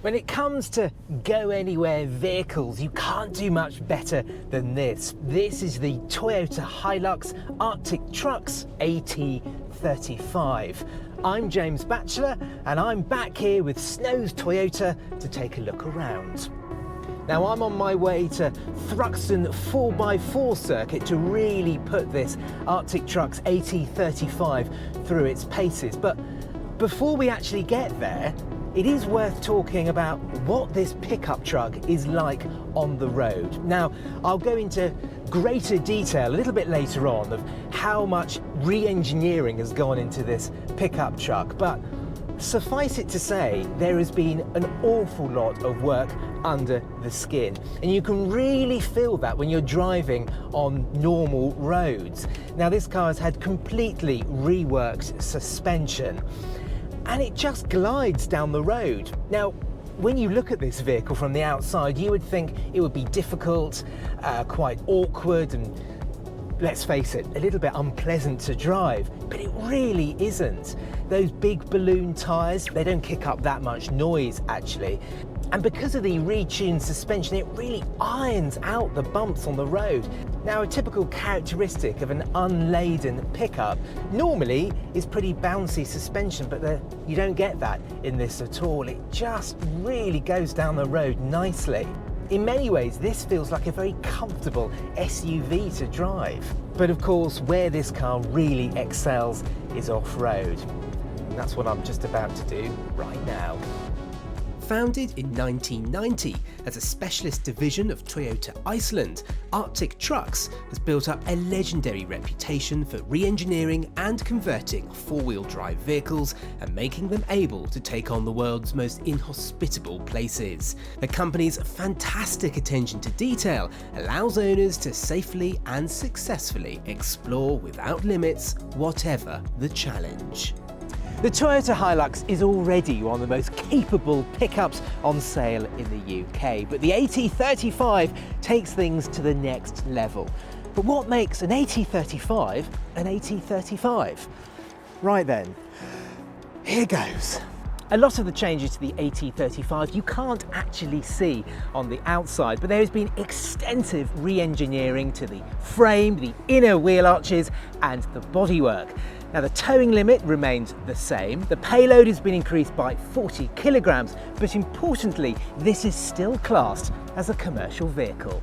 When it comes to go anywhere vehicles, you can't do much better than this. This is the Toyota Hilux Arctic Trucks AT35. I'm James Batchelor and I'm back here with Snow's Toyota to take a look around. Now I'm on my way to Thruxton 4x4 circuit to really put this Arctic Trucks AT35 through its paces. But before we actually get there, it is worth talking about what this pickup truck is like on the road. Now, I'll go into greater detail a little bit later on of how much re-engineering has gone into this pickup truck, but suffice it to say, there has been an awful lot of work under the skin, and you can really feel that when you're driving on normal roads. Now, this car has had completely reworked suspension, and it just glides down the road. Now, when you look at this vehicle from the outside, you would think it would be difficult, quite awkward, and let's face it, a little bit unpleasant to drive, but it really isn't. Those big balloon tyres, they don't kick up that much noise actually. And because of the retuned suspension, it really irons out the bumps on the road. Now, a typical characteristic of an unladen pickup normally is pretty bouncy suspension, but you don't get that in this at all. It just really goes down the road nicely. In many ways, this feels like a very comfortable SUV to drive. But of course, where this car really excels is off-road. And that's what I'm just about to do right now. Founded in 1990 as a specialist division of Toyota Iceland, Arctic Trucks has built up a legendary reputation for re-engineering and converting four-wheel drive vehicles and making them able to take on the world's most inhospitable places. The company's fantastic attention to detail allows owners to safely and successfully explore without limits, whatever the challenge. The Toyota Hilux is already one of the most capable pickups on sale in the UK, but the AT35 takes things to the next level. But what makes an AT35 an AT35? Right then, here goes. A lot of the changes to the AT35 you can't actually see on the outside, but there has been extensive re-engineering to the frame, the inner wheel arches and the bodywork. Now, the towing limit remains the same, the payload has been increased by 40 kilograms, but importantly, this is still classed as a commercial vehicle.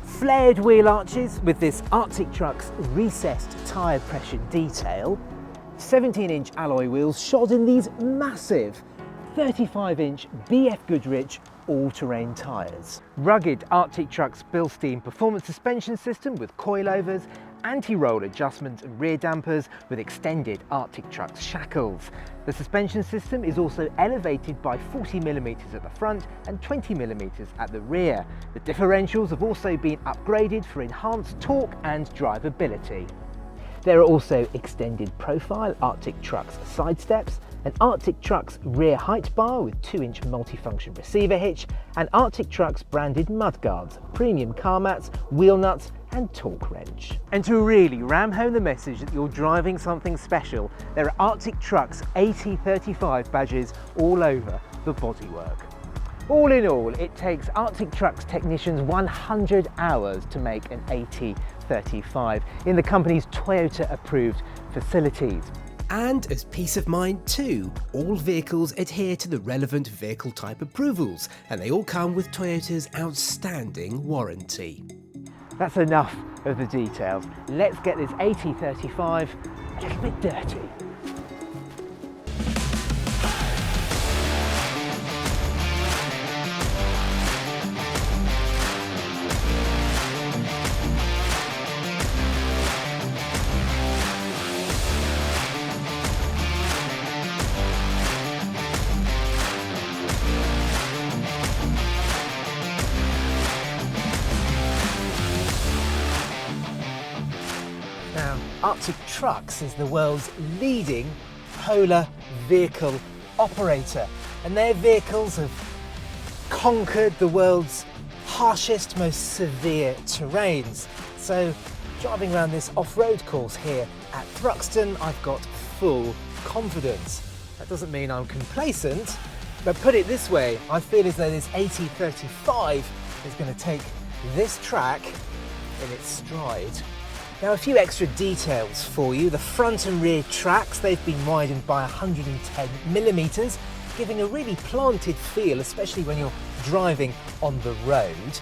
Flared wheel arches with this Arctic Trucks recessed tyre pressure detail, 17-inch alloy wheels shod in these massive 35-inch BF Goodrich all-terrain tyres. Rugged Arctic Trucks Bilstein performance suspension system with coilovers, anti-roll adjustments and rear dampers with extended Arctic Trucks shackles. The suspension system is also elevated by 40mm at the front and 20mm at the rear. The differentials have also been upgraded for enhanced torque and drivability. There are also extended profile Arctic Trucks side steps, an Arctic Trucks rear height bar with 2-inch multifunction receiver hitch, and Arctic Trucks branded mudguards, premium car mats, wheel nuts and torque wrench. And to really ram home the message that you're driving something special, there are Arctic Trucks AT35 badges all over the bodywork. All in all, it takes Arctic Trucks technicians 100 hours to make an AT35 in the company's Toyota approved facilities. And as peace of mind too, all vehicles adhere to the relevant vehicle type approvals, and they all come with Toyota's outstanding warranty. That's enough of the details. Let's get this AT35 a little bit dirty. Now, Arctic Trucks is the world's leading polar vehicle operator, and their vehicles have conquered the world's harshest, most severe terrains. So, driving around this off-road course here at Thruxton, I've got full confidence. That doesn't mean I'm complacent, But put it this way, I feel as though this AT35 is going to take this track in its stride. Now, a few extra details for you. The front and rear tracks, they've been widened by 110mm, giving a really planted feel, especially when you're driving on the road.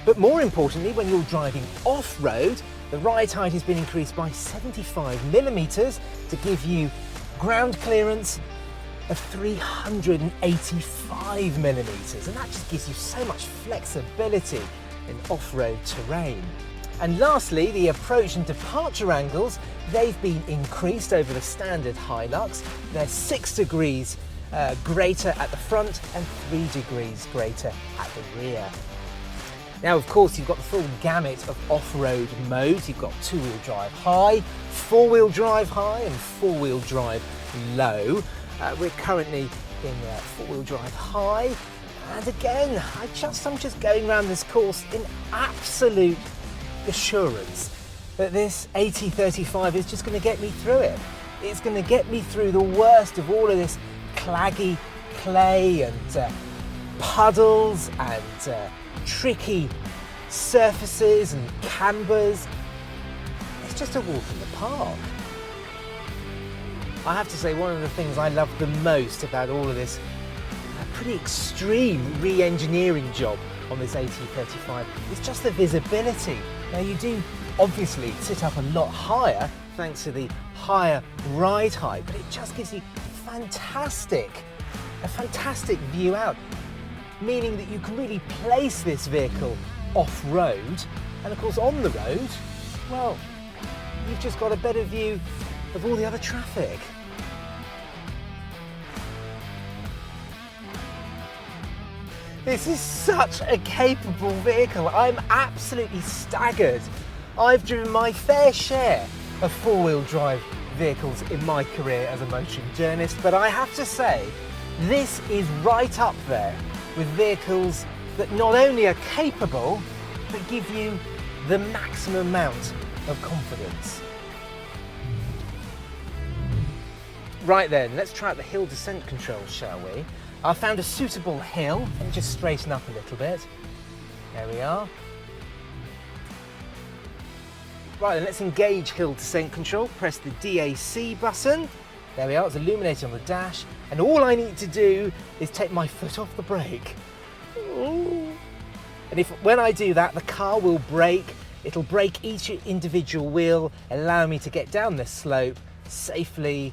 But more importantly, when you're driving off-road, the ride height has been increased by 75mm to give you ground clearance of 385mm, and that just gives you so much flexibility in off-road terrain. And lastly, the approach and departure angles, they've been increased over the standard Hilux. They're 6 degrees greater at the front and 3 degrees greater at the rear. Now, of course, you've got the full gamut of off-road modes. You've got 2-wheel drive high, 4-wheel drive high and 4-wheel drive low. We're currently in 4-wheel drive high. And again, I'm just going around this course in absolute assurance that this AT35 is just going to get me through it. It's going to get me through the worst of all of this claggy clay and puddles and tricky surfaces and cambers. It's just a walk in the park. I have to say, one of the things I love the most about all of this pretty extreme re-engineering job on this AT35 is just the visibility. Now, you do obviously sit up a lot higher thanks to the higher ride height, but it just gives you a fantastic view out, meaning that you can really place this vehicle off-road, and of course on the road, well, you've just got a better view of all the other traffic. This is such a capable vehicle. I'm absolutely staggered. I've driven my fair share of 4-wheel drive vehicles in my career as a motoring journalist, but I have to say, this is right up there with vehicles that not only are capable, but give you the maximum amount of confidence. Right then, let's try out the hill descent controls, shall we? I found a suitable hill. Let me just straighten up a little bit. There we are. Right then, let's engage hill descent control. Press the DAC button. There we are, it's illuminated on the dash. And all I need to do is take my foot off the brake. Ooh. And when I do that, the car will brake. It'll brake each individual wheel, allow me to get down this slope safely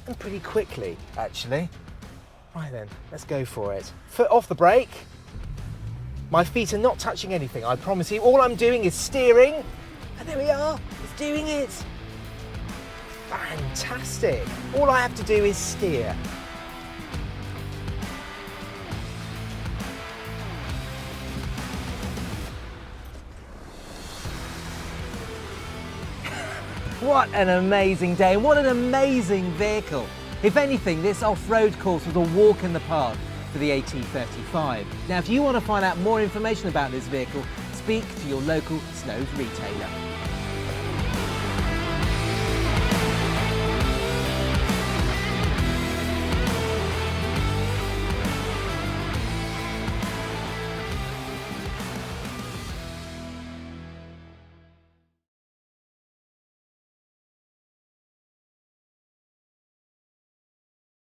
and pretty quickly, actually. Right then, let's go for it. Foot off the brake. My feet are not touching anything, I promise you. All I'm doing is steering. And there we are, it's doing it. Fantastic. All I have to do is steer. What an amazing day, and what an amazing vehicle. If anything, this off-road course was a walk in the park for the AT35. Now, if you want to find out more information about this vehicle, speak to your local Snows retailer.